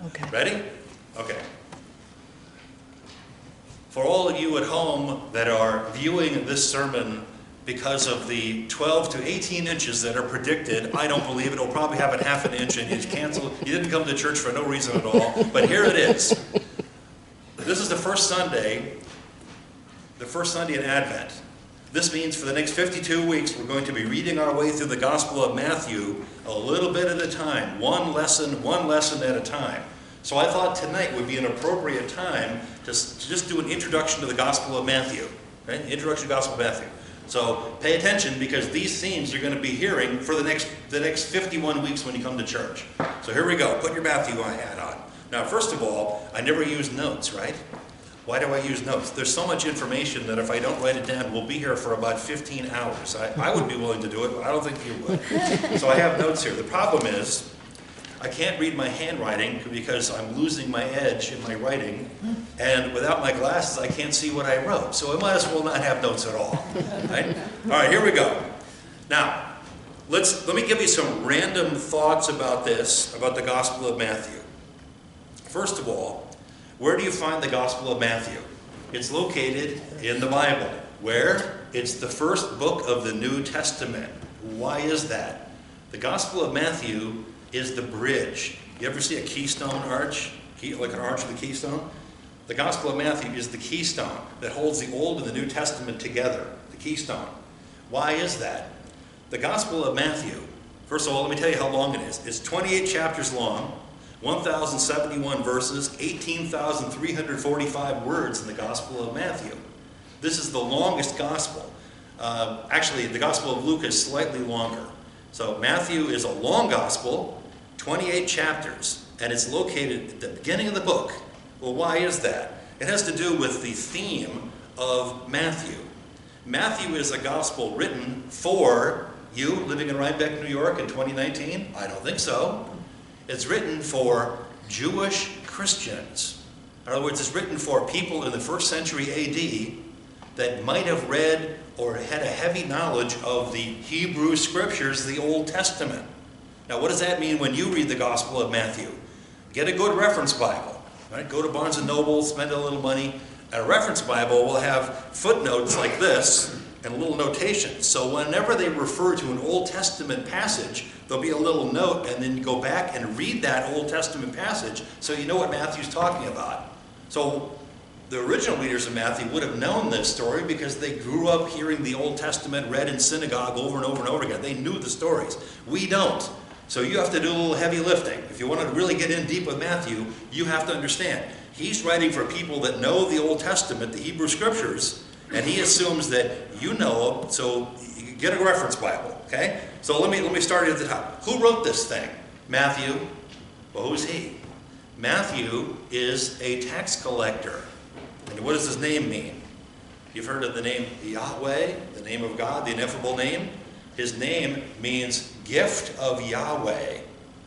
Okay. Ready? Okay. For all of you at home that are viewing this sermon because of the 12 to 18 inches that are predicted, I don't believe it. It'll probably have a half an inch and you canceled. You didn't come to church for no reason at all, but here it is. This is the first Sunday in Advent. This means for the next 52 weeks we're going to be reading our way through the Gospel of Matthew a little bit at a time, one lesson at a time. So I thought tonight would be an appropriate time to just do an introduction to the Gospel of Matthew. Okay? Introduction to the Gospel of Matthew. So pay attention because these themes you're going to be hearing for the next 51 weeks when you come to church. So here we go. Put your Matthew hat on. Now first of all, I never use notes, right? Why do I use notes? There's so much information that if I don't write it down, we'll be here for about 15 hours. I would be willing to do it, but I don't think you would. So I have notes here. The problem is, I can't read my handwriting because I'm losing my edge in my writing, and without my glasses, I can't see what I wrote. So I might as well not have notes at all. Right? All right, here we go. Now, let me give you some random thoughts about this, about the Gospel of Matthew. First of all, where do you find the Gospel of Matthew? It's located in the Bible. Where? It's the first book of the New Testament. Why is that? The Gospel of Matthew is the bridge. You ever see a keystone arch? Like an arch with a keystone? The Gospel of Matthew is the keystone that holds the Old and the New Testament together. The keystone. Why is that? The Gospel of Matthew, first of all, let me tell you how long it is. It's 28 chapters long. 1,071 verses, 18,345 words in the Gospel of Matthew. This is the longest Gospel. Actually, the Gospel of Luke is slightly longer. So Matthew is a long Gospel, 28 chapters, and it's located at the beginning of the book. Well, why is that? It has to do with the theme of Matthew. Matthew is a Gospel written for you living in Rhinebeck, New York in 2019? I don't think so. It's written for Jewish Christians. In other words, it's written for people in the 1st century AD that might have read or had a heavy knowledge of the Hebrew Scriptures, the Old Testament. Now, what does that mean when you read the Gospel of Matthew? Get a good reference Bible. Right? Go to Barnes & Noble, spend a little money. And a reference Bible will have footnotes like this and little notations. So whenever they refer to an Old Testament passage, there'll be a little note, and then you go back and read that Old Testament passage so you know what Matthew's talking about. So the original readers of Matthew would have known this story because they grew up hearing the Old Testament read in synagogue over and over and over again. They knew the stories. We don't. So you have to do a little heavy lifting. If you want to really get in deep with Matthew, you have to understand. He's writing for people that know the Old Testament, the Hebrew Scriptures, and he assumes that you know them, so you get a reference Bible, okay? So let me start at the top. Who wrote this thing? Matthew. Well, who's he? Matthew is a tax collector. And what does his name mean? You've heard of the name Yahweh, the name of God, the ineffable name? His name means gift of Yahweh.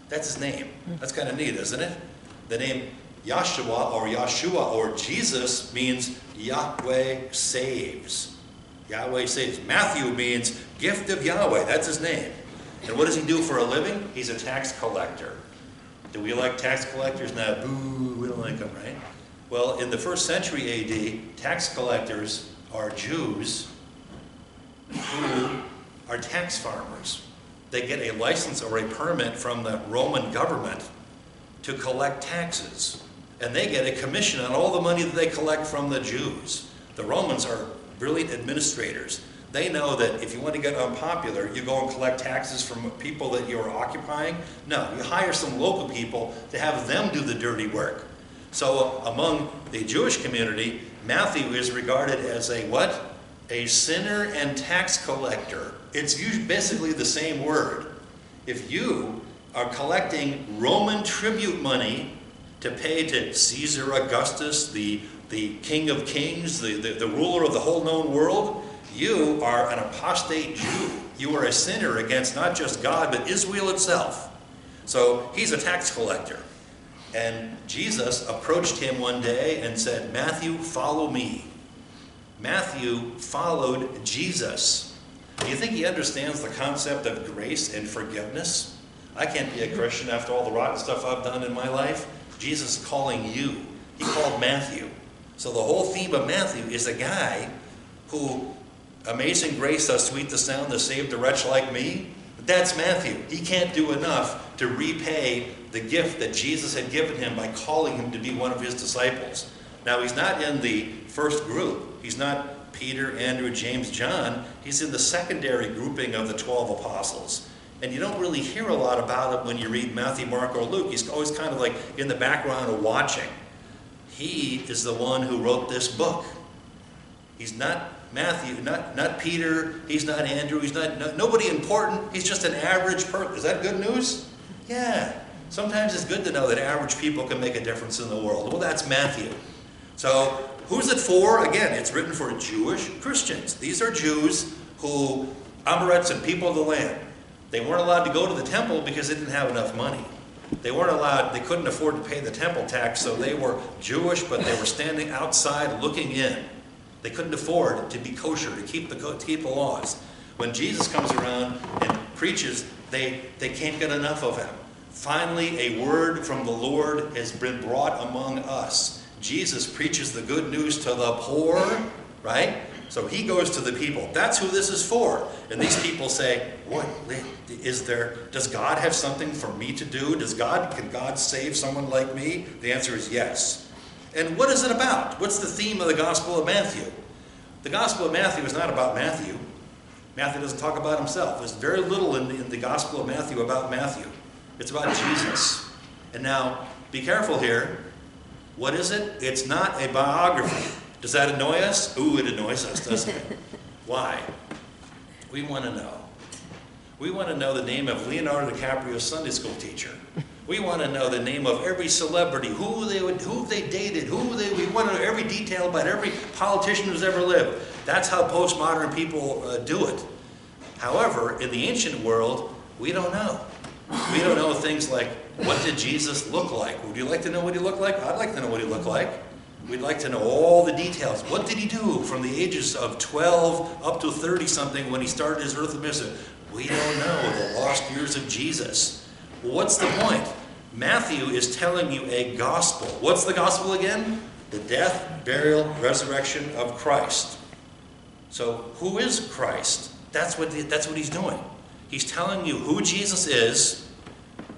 That's his name. That's kind of neat, isn't it? The name Yahshua or Yeshua or Jesus means Yahweh saves. Yahweh saves. Matthew means gift of Yahweh. That's his name. And what does he do for a living? He's a tax collector. Do we like tax collectors? No, boo, we don't like them, right? Well, in the 1st century AD, tax collectors are Jews who are tax farmers. They get a license or a permit from the Roman government to collect taxes. And they get a commission on all the money that they collect from the Jews. The Romans are brilliant administrators. They know that if you want to get unpopular, you go and collect taxes from people that you're occupying. No, you hire some local people to have them do the dirty work. So among the Jewish community, Matthew is regarded as a what? A sinner and tax collector. It's basically the same word. If you are collecting Roman tribute money to pay to Caesar Augustus, the King of Kings, the ruler of the whole known world, you are an apostate Jew. You are a sinner against not just God, but Israel itself. So he's a tax collector. And Jesus approached him one day and said, Matthew, follow me. Matthew followed Jesus. Do you think he understands the concept of grace and forgiveness? I can't be a Christian after all the rotten stuff I've done in my life. Jesus is calling you. He called Matthew. So the whole theme of Matthew is a guy who, amazing grace, how sweet the sound that saved a wretch like me. That's Matthew. He can't do enough to repay the gift that Jesus had given him by calling him to be one of his disciples. Now, he's not in the first group. He's not Peter, Andrew, James, John. He's in the secondary grouping of the 12 apostles. And you don't really hear a lot about him when you read Matthew, Mark, or Luke. He's always kind of like in the background of watching. He is the one who wrote this book. He's not Matthew, not Peter, he's not Andrew, he's not nobody important. He's just an average person. Is that good news? Yeah. Sometimes it's good to know that average people can make a difference in the world. Well, that's Matthew. So, who's it for? Again, it's written for Jewish Christians. These are Jews who, Amorites and people of the land, they weren't allowed to go to the temple because they didn't have enough money. They couldn't afford to pay the temple tax, so they were Jewish, but they were standing outside looking in. They couldn't afford to be kosher, to keep the laws. When Jesus comes around and preaches, they can't get enough of him. Finally, a word from the Lord has been brought among us. Jesus preaches the good news to the poor, right? So he goes to the people. That's who this is for. And these people say, what does God have something for me to do? Can God save someone like me? The answer is yes. And what is it about? What's the theme of the Gospel of Matthew? The Gospel of Matthew is not about Matthew. Matthew doesn't talk about himself. There's very little in the Gospel of Matthew about Matthew. It's about Jesus. And now, be careful here. What is it? It's not a biography. Does that annoy us? Ooh, it annoys us, doesn't it? Why? We want to know. We want to know the name of Leonardo DiCaprio's Sunday school teacher. We want to know the name of every celebrity, who they dated, we want to know every detail about every politician who's ever lived. That's how postmodern people do it. However, in the ancient world, we don't know. We don't know things like, what did Jesus look like? Would you like to know what he looked like? I'd like to know what he looked like. We'd like to know all the details. What did he do from the ages of 12 up to 30-something when he started his earthly mission? We don't know the lost years of Jesus. Well, what's the point? Matthew is telling you a gospel. What's the gospel again? The death, burial, resurrection of Christ. So who is Christ? That's what he's doing. He's telling you who Jesus is.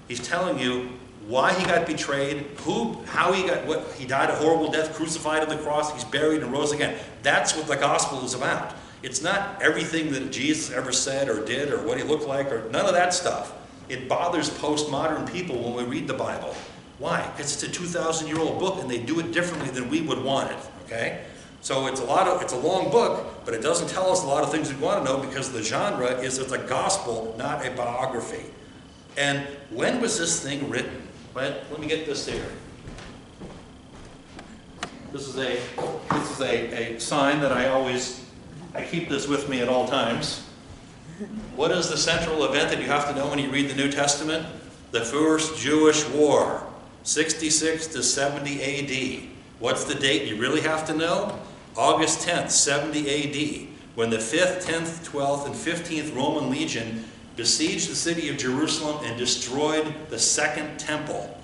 He's telling you why he got betrayed, he died a horrible death, crucified on the cross, he's buried and rose again. That's what the gospel is about. It's not everything that Jesus ever said or did or what he looked like or none of that stuff. It bothers postmodern people when we read the Bible. Why? Because it's a 2,000-year-old book and they do it differently than we would want it. Okay? So it's a long book, but it doesn't tell us a lot of things we want to know because the genre is it's a gospel, not a biography. And when was this thing written? Let me get this here. This is a sign that I keep this with me at all times. What is the central event that you have to know when you read the New Testament? The First Jewish War, 66 to 70 A.D. What's the date you really have to know? August 10th, 70 A.D., when the 5th, 10th, 12th, and 15th Roman Legion besieged the city of Jerusalem and destroyed the Second Temple.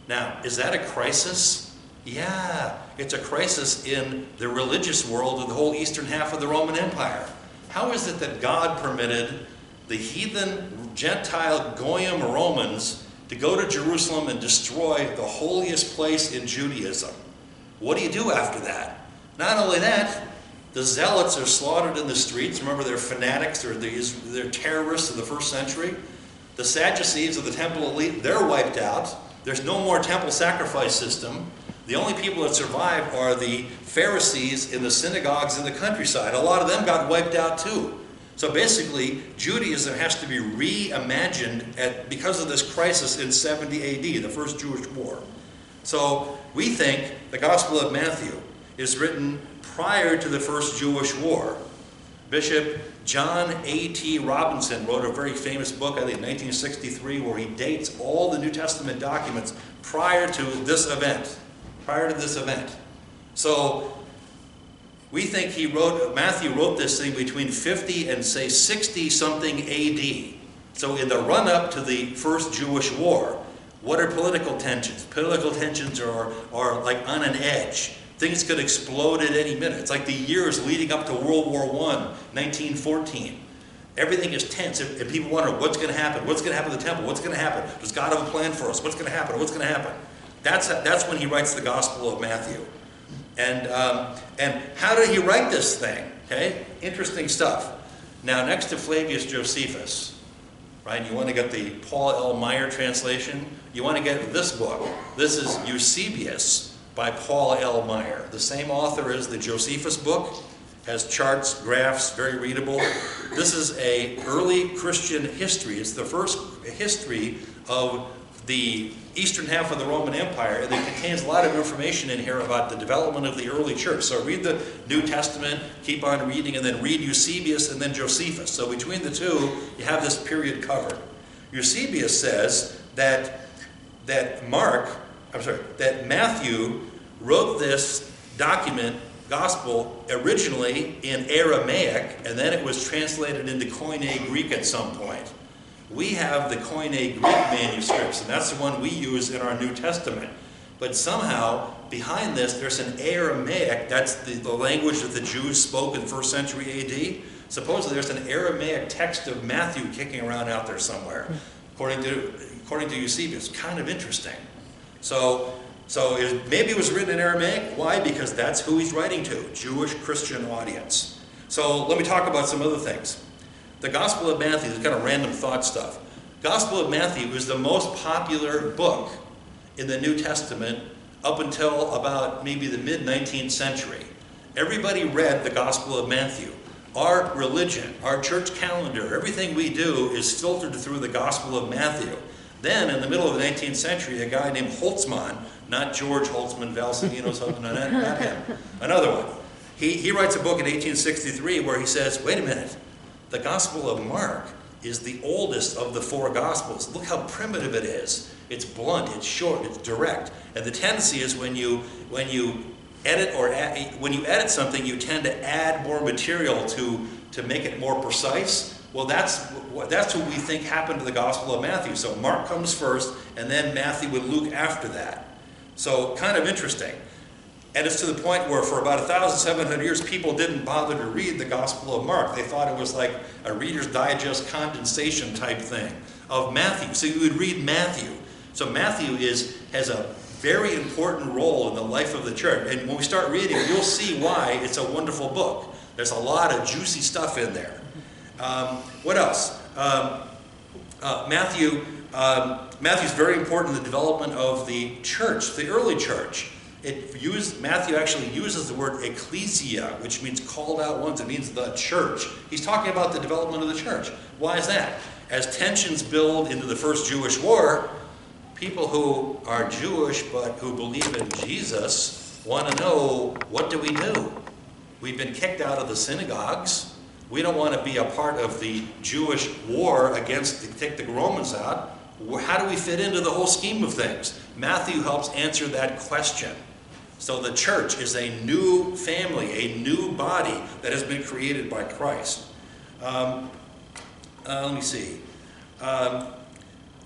Now, is that a crisis? Yeah, it's a crisis in the religious world of the whole eastern half of the Roman Empire. How is it that God permitted the heathen, Gentile, Goyim Romans to go to Jerusalem and destroy the holiest place in Judaism? What do you do after that? Not only that, the zealots are slaughtered in the streets. Remember, they're fanatics, they're terrorists of the first century. The Sadducees of the temple elite, they're wiped out. There's no more temple sacrifice system. The only people that survive are the Pharisees in the synagogues in the countryside. A lot of them got wiped out too. So basically, Judaism has to be reimagined because of this crisis in 70 AD, the First Jewish War. So we think the Gospel of Matthew is written prior to the First Jewish War. Bishop John A.T. Robinson wrote a very famous book, I think, in 1963, where he dates all the New Testament documents prior to this event. So we think Matthew wrote this thing between 50 and, say, 60-something A.D. So in the run-up to the First Jewish War, What are political tensions? Political tensions are like on an edge. Things could explode at any minute. It's like the years leading up to World War I, 1914. Everything is tense, and people wonder what's going to happen. What's going to happen to the temple? What's going to happen? Does God have a plan for us? What's going to happen? What's going to happen? That's when he writes the Gospel of Matthew. And how did he write this thing? Okay, interesting stuff. Now, next to Flavius Josephus, right? You want to get the Paul L. Meyer translation. You want to get this book. This is Eusebius by Paul L. Meyer, the same author as the Josephus book. Has charts, graphs, very readable. This is a early Christian history. It's the first history of the eastern half of the Roman Empire, and it contains a lot of information in here about the development of the early church. So read the New Testament, keep on reading, and then read Eusebius and then Josephus. So between the two, you have this period covered. Eusebius says that Matthew wrote this document, Gospel, originally in Aramaic, and then it was translated into Koine Greek at some point. We have the Koine Greek manuscripts, and that's the one we use in our New Testament. But somehow, behind this, there's an Aramaic, that's the language that the Jews spoke in 1st century AD. Supposedly there's an Aramaic text of Matthew kicking around out there somewhere, according to Eusebius. Kind of interesting. So maybe it was written in Aramaic. Why? Because that's who he's writing to, Jewish Christian audience. So let me talk about some other things. The Gospel of Matthew is kind of random thought stuff. Gospel of Matthew is the most popular book in the New Testament up until about maybe the mid-19th century. Everybody read the Gospel of Matthew. Our religion, our church calendar, everything we do is filtered through the Gospel of Matthew. Then, in the middle of the 19th century, a guy named Holtzmann, not George Holtzmann, Valsivino's husband, not him, another one. He writes a book in 1863 where he says, wait a minute, the Gospel of Mark is the oldest of the 4 Gospels. Look how primitive it is. It's blunt, it's short, it's direct. And the tendency is when you edit something, you tend to add more material to make it more precise. Well, that's what we think happened to the Gospel of Matthew. So Mark comes first, and then Matthew and Luke after that. So kind of interesting. And it's to the point where for about 1,700 years, people didn't bother to read the Gospel of Mark. They thought it was like a Reader's Digest condensation type thing of Matthew. So you would read Matthew. So Matthew has a very important role in the life of the church. And when we start reading, you'll see why it's a wonderful book. There's a lot of juicy stuff in there. What else? Matthew's very important in the development of the church, the early church. Matthew actually uses the word ecclesia, which means called out ones. It means the church. He's talking about the development of the church. Why is that? As tensions build into the first Jewish war, people who are Jewish but who believe in Jesus want to know, what do we do? We've been kicked out of the synagogues. We don't want to be a part of the Jewish war to take the Romans out. How do we fit into the whole scheme of things? Matthew helps answer that question. So the church is a new family, a new body that has been created by Christ. Let me see.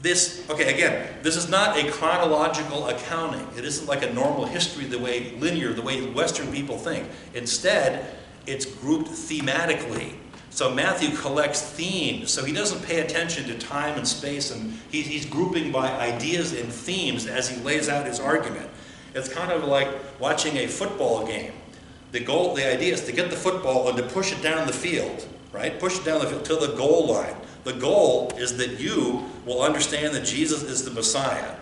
This is not a chronological accounting. It isn't like a normal history, the way Western people think. Instead, it's grouped thematically. So Matthew collects themes. So he doesn't pay attention to time and space, and he's grouping by ideas and themes as he lays out his argument. It's kind of like watching a football game. The idea is to get the football and to push it down the field, right? Push it down the field to the goal line. The goal is that you will understand that Jesus is the Messiah.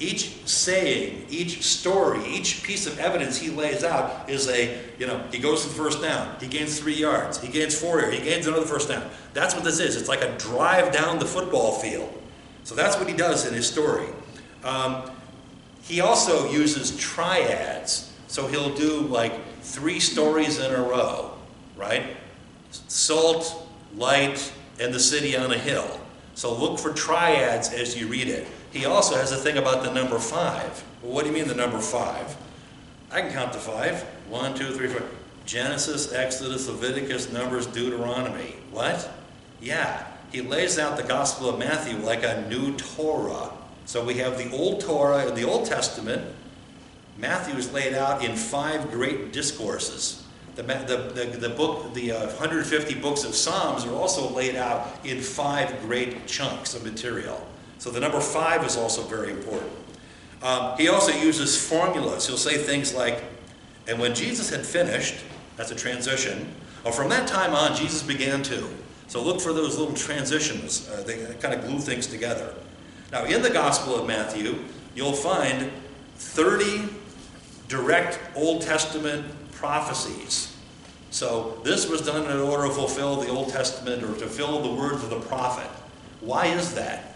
Each saying, each story, each piece of evidence he lays out is he goes to the first down, he gains 3 yards, he gains 4 yards, he gains another first down. That's what this is. It's like a drive down the football field. So that's what he does in his story. He also uses triads. So he'll do like 3 stories in a row, right? Salt, light, and the city on a hill. So look for triads as you read it. He also has a thing about the number 5. Well, what do you mean the number 5? I can count to 5. 1, 2, 3, 4. Genesis, Exodus, Leviticus, Numbers, Deuteronomy. What? Yeah. He lays out the Gospel of Matthew like a new Torah. So we have the Old Torah and the Old Testament. Matthew is laid out in 5 great discourses. The 150 books of Psalms are also laid out in 5 great chunks of material. So the number 5 is also very important. He also uses formulas. He'll say things like, and when Jesus had finished, that's a transition, or from that time on, Jesus began to. So look for those little transitions. They kind of glue things together. Now, in the Gospel of Matthew, you'll find 30 direct Old Testament prophecies. So this was done in order to fulfill the Old Testament or to fulfill the words of the prophet. Why is that?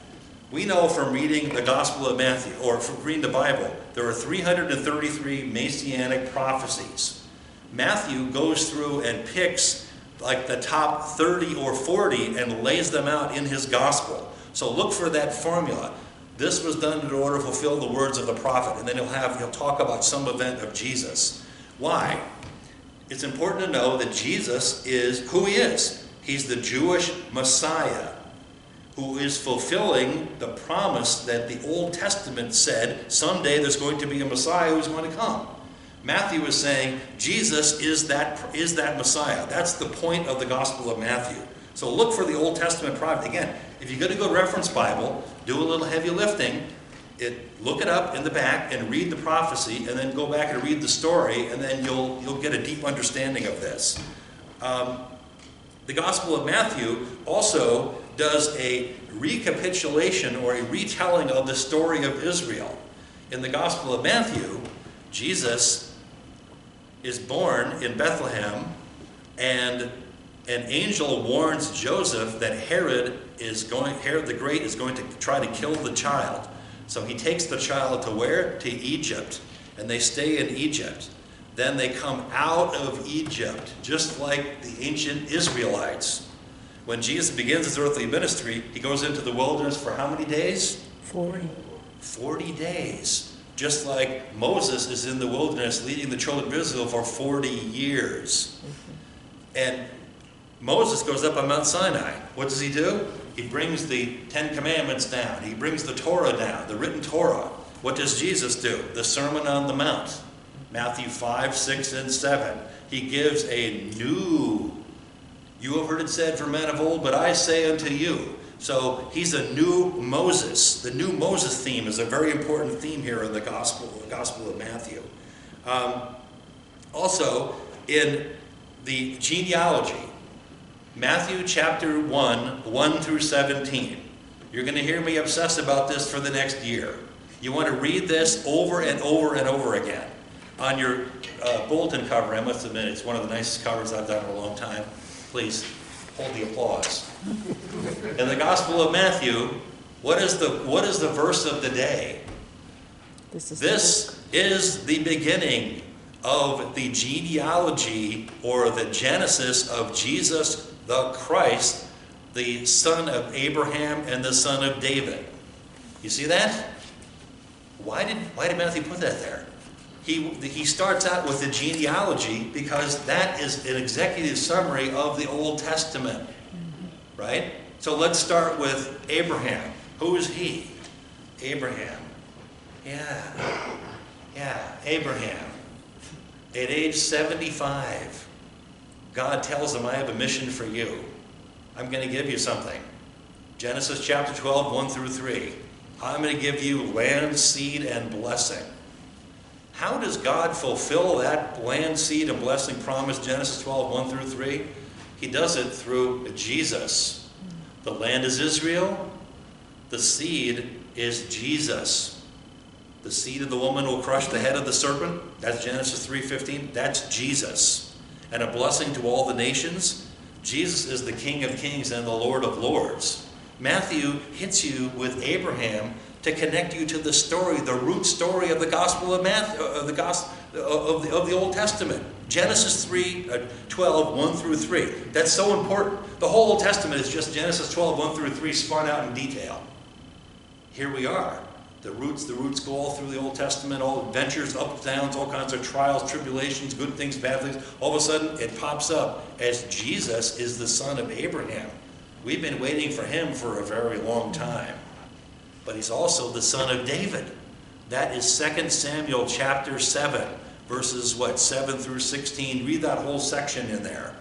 We know from reading the Gospel of Matthew, or from reading the Bible, there are 333 Messianic prophecies. Matthew goes through and picks like the top 30 or 40 and lays them out in his Gospel. So look for that formula. This was done in order to fulfill the words of the prophet. And then he'll talk about some event of Jesus. Why? It's important to know that Jesus is who he is. He's the Jewish Messiah who is fulfilling the promise that the Old Testament said someday there's going to be a Messiah who's going to come. Matthew is saying Jesus is that Messiah. That's the point of the Gospel of Matthew. So look for the Old Testament prophet. Again, if you're going to go reference Bible, do a little heavy lifting. Look it up in the back and read the prophecy, and then go back and read the story, and then you'll get a deep understanding of this. The Gospel of Matthew also does a recapitulation or a retelling of the story of Israel. In the Gospel of Matthew, Jesus is born in Bethlehem, and an angel warns Joseph that Herod the Great is going to try to kill the child. So he takes the child to where? To Egypt. And they stay in Egypt. Then they come out of Egypt, just like the ancient Israelites. When Jesus begins his earthly ministry, he goes into the wilderness for how many days? 40. 40 days. Just like Moses is in the wilderness leading the children of Israel for 40 years. And Moses goes up on Mount Sinai. What does he do? He brings the 10 Commandments down. He brings the Torah down, the written Torah. What does Jesus do? The Sermon on the Mount. Matthew 5, 6, and 7. He gives a new, you have heard it said for men of old, but I say unto you. So he's a new Moses. The new Moses theme is a very important theme here in the Gospel of Matthew. Also, in the genealogy, Matthew chapter 1 through 17. You're going to hear me obsess about this for the next year. You want to read this over and over and over again. On your bulletin cover, I must admit, it's one of the nicest covers I've done in a long time. Please hold the applause. In the Gospel of Matthew, what is the verse of the day? This is the beginning of the genealogy or the genesis of Jesus the Christ, the son of Abraham and the son of David. You see that? Why did Matthew put that there? He starts out with the genealogy because that is an executive summary of the Old Testament. Right? So let's start with Abraham. Who is he? Abraham. Yeah, Abraham. At age 75, God tells him, I have a mission for you. I'm going to give you something. Genesis chapter 12, 1 through 3. I'm going to give you land, seed, and blessing. How does God fulfill that land, seed, and blessing promise, Genesis 12, 1 through 3? He does it through Jesus. The land is Israel. The seed is Jesus. The seed of the woman will crush the head of the serpent. That's Genesis 3:15. That's Jesus. And a blessing to all the nations. Jesus is the King of Kings and the Lord of Lords. Matthew hits you with Abraham to connect you to the story, the root story of the Gospel of Matthew, of the Old Testament. Genesis 3:12, 1 through 3. That's so important. The whole Old Testament is just Genesis 12, 1 through 3 spun out in detail. Here we are. The roots go all through the Old Testament, all adventures, ups, downs, all kinds of trials, tribulations, good things, bad things. All of a sudden, it pops up as Jesus is the son of Abraham. We've been waiting for him for a very long time. but he's also the son of David. That is 2 Samuel chapter 7, verses 7 through 16. Read that whole section in there.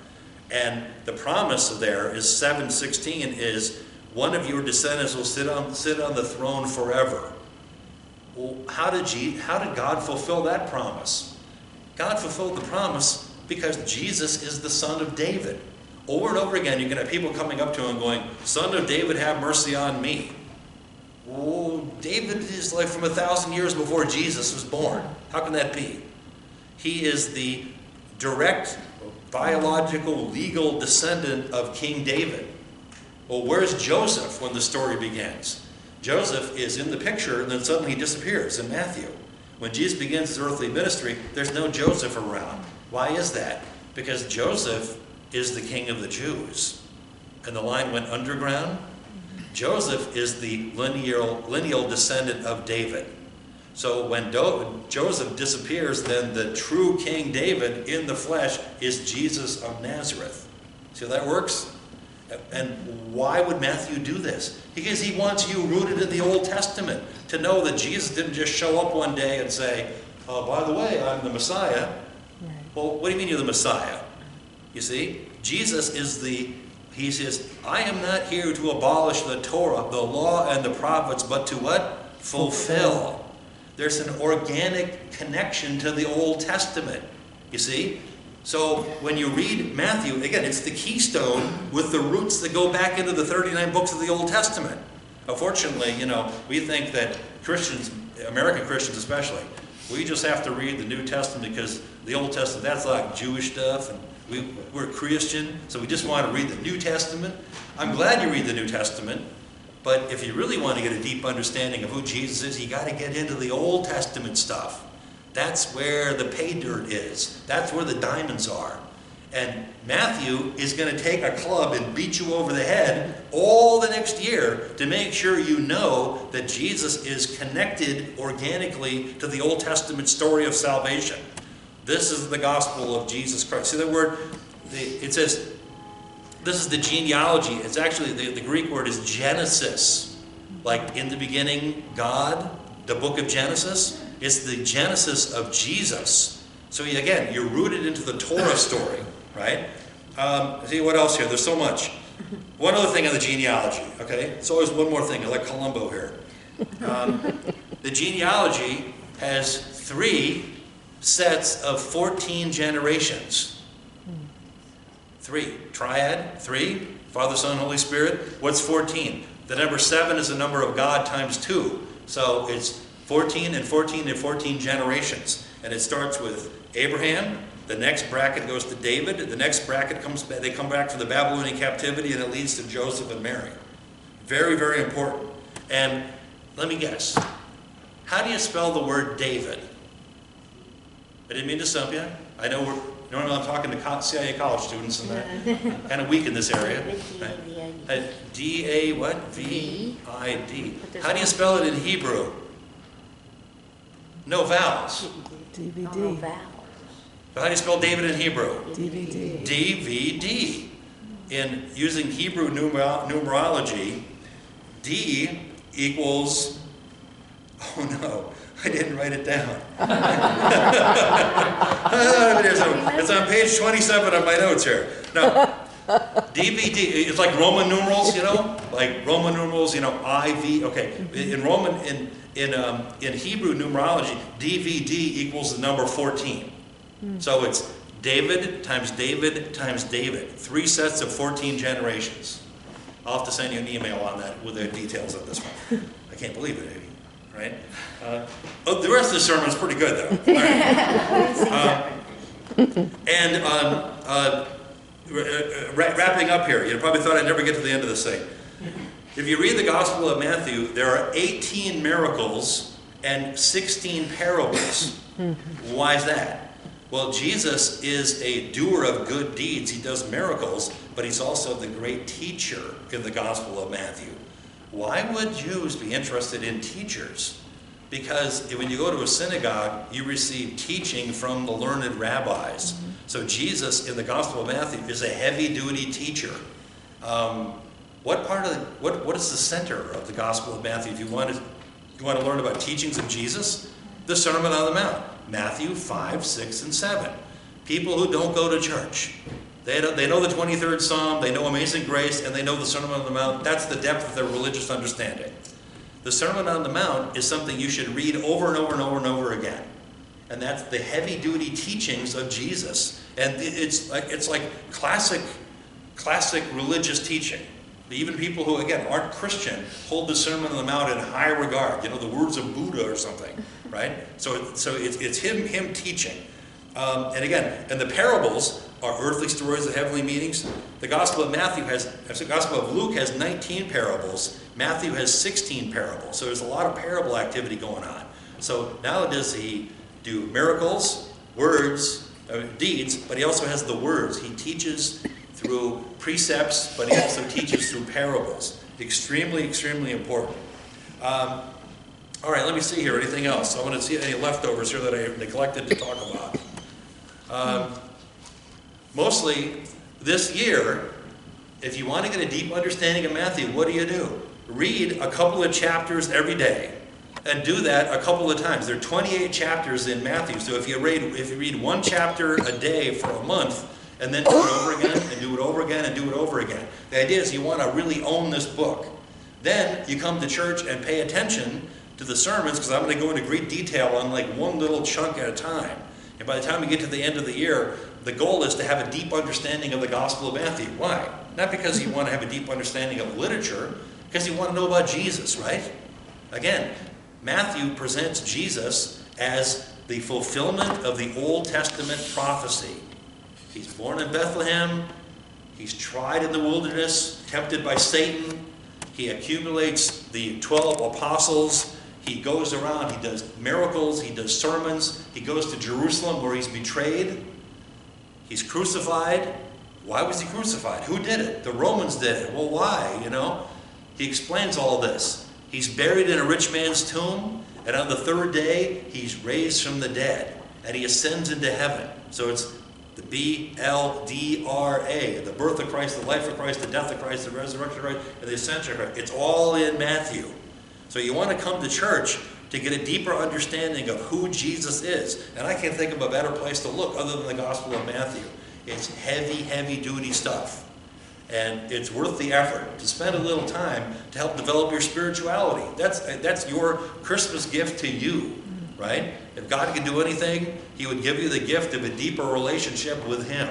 And the promise there is 7:16 is, one of your descendants will sit on the throne forever. Well, how did God fulfill that promise? God fulfilled the promise because Jesus is the son of David. Over and over again, you're going to have people coming up to him going, "Son of David, have mercy on me." Well, David is like from 1,000 years before Jesus was born. How can that be? He is the direct, biological, legal descendant of King David. Well, where's Joseph when the story begins? Joseph is in the picture and then suddenly he disappears in Matthew. When Jesus begins his earthly ministry, there's no Joseph around. Why is that? Because Joseph is the king of the Jews. And the line went underground. Joseph is the lineal descendant of David. So when Joseph disappears, then the true King David in the flesh is Jesus of Nazareth. See how that works? And why would Matthew do this? Because he wants you rooted in the Old Testament to know that Jesus didn't just show up one day and say, "Oh, by the way, I'm the Messiah." Right. Well, what do you mean you're the Messiah? You see, Jesus is he says, "I am not here to abolish the Torah, the law, and the prophets, but to" what? Fulfill. There's an organic connection to the Old Testament, you see? So when you read Matthew, again, it's the keystone with the roots that go back into the 39 books of the Old Testament. Unfortunately, we think that Christians, American Christians especially, we just have to read the New Testament because the Old Testament, that's like Jewish stuff, and we're Christian, so we just want to read the New Testament. I'm glad you read the New Testament, but if you really want to get a deep understanding of who Jesus is, you got to get into the Old Testament stuff. That's where the pay dirt is. That's where the diamonds are. And Matthew is going to take a club and beat you over the head all the next year to make sure you know that Jesus is connected organically to the Old Testament story of salvation. This is the gospel of Jesus Christ. See that word? It says, this is the genealogy. It's actually, the Greek word is Genesis. Like in the beginning, God, the book of Genesis. It's the Genesis of Jesus. So again, you're rooted into the Torah story, right? See what else here? There's so much. One other thing on the genealogy, okay? It's always one more thing. I like Columbo here. The genealogy has 3 sets of 14 generations. 3. Triad, 3. Father, Son, Holy Spirit. What's 14? The number 7 is the number of God times 2. So it's 14 and 14 and 14 generations. And it starts with Abraham. The next bracket goes to David. The next bracket they come back from the Babylonian captivity, and it leads to Joseph and Mary. Very, very important. And let me guess. How do you spell the word David? I didn't mean to stump you. I know normally I'm talking to CIA college students, and they're kind of weak in this area. Right? D-A what? V-I-D. How do you spell it in Hebrew? No vowels. DVD. No vowels. How do you spell David in Hebrew? DVD. D-V-D. In using Hebrew numerology, D equals, oh no, I didn't write it down. It's on page 27 of my notes here. No, DVD, it's like Roman numerals, like Roman numerals, IV, okay. In Hebrew numerology, DVD equals the number 14. So it's David times David times David. 3 sets of 14 generations. I'll have to send you an email on that with the details of this one. I can't believe it, Amy. Right? The rest of the sermon is pretty good, though. All right. Wrapping up here, you probably thought I'd never get to the end of this thing. If you read the Gospel of Matthew, there are 18 miracles and 16 parables. Why is that? Well, Jesus is a doer of good deeds. He does miracles, but he's also the great teacher in the Gospel of Matthew. Why would Jews be interested in teachers? Because when you go to a synagogue, you receive teaching from the learned rabbis. So Jesus in the Gospel of Matthew is a heavy-duty teacher. What is the center of the Gospel of Matthew? If you want to learn about teachings of Jesus, the Sermon on the Mount, Matthew 5, 6, and 7. People who don't go to church, they know the 23rd Psalm, they know Amazing Grace, and they know the Sermon on the Mount. That's the depth of their religious understanding. The Sermon on the Mount is something you should read over and over and over and over again. And that's the heavy-duty teachings of Jesus. And it's like classic religious teaching. Even people who, again, aren't Christian hold the Sermon on the Mount in high regard. The words of Buddha or something, right? So it's him teaching. And again, and the parables are earthly stories of heavenly meanings. The Gospel of Luke has 19 parables. Matthew has 16 parables. So there's a lot of parable activity going on. So not only does he do miracles, words, deeds, but he also has the words. He teaches through precepts, but he also teaches through parables. Extremely, extremely important. All right, let me see here. Anything else? I want to see any leftovers here that I neglected to talk about. Mostly, this year, if you want to get a deep understanding of Matthew, what do? Read a couple of chapters every day. And do that a couple of times. There are 28 chapters in Matthew, so if you read one chapter a day for a month, and then do it over again, and do it over again, and do it over again. The idea is you want to really own this book. Then you come to church and pay attention to the sermons, because I'm going to go into great detail on like one little chunk at a time. And by the time we get to the end of the year, the goal is to have a deep understanding of the Gospel of Matthew. Why? Not because you want to have a deep understanding of literature, because you want to know about Jesus, right? Again, Matthew presents Jesus as the fulfillment of the Old Testament prophecy. He's born in Bethlehem. He's tried in the wilderness, tempted by Satan. He accumulates the 12 apostles. He goes around, he does miracles, he does sermons. He goes to Jerusalem where he's betrayed. He's crucified. Why was he crucified? Who did it? The Romans did it. Well, why? He explains all this. He's buried in a rich man's tomb, and on the third day, he's raised from the dead, and he ascends into heaven. So it's the BLDRA, the birth of Christ, the life of Christ, the death of Christ, the resurrection of Christ, and the ascension of Christ. It's all in Matthew. So you want to come to church to get a deeper understanding of who Jesus is. And I can't think of a better place to look other than the Gospel of Matthew. It's heavy, heavy-duty stuff. And it's worth the effort to spend a little time to help develop your spirituality. That's your Christmas gift to you, right? If God could do anything, he would give you the gift of a deeper relationship with him,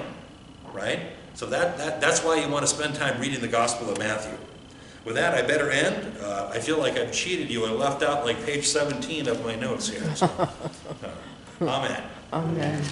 right? So that's why you want to spend time reading the Gospel of Matthew. With that, I better end. I feel like I've cheated you. I left out like page 17 of my notes here. So, amen. Amen.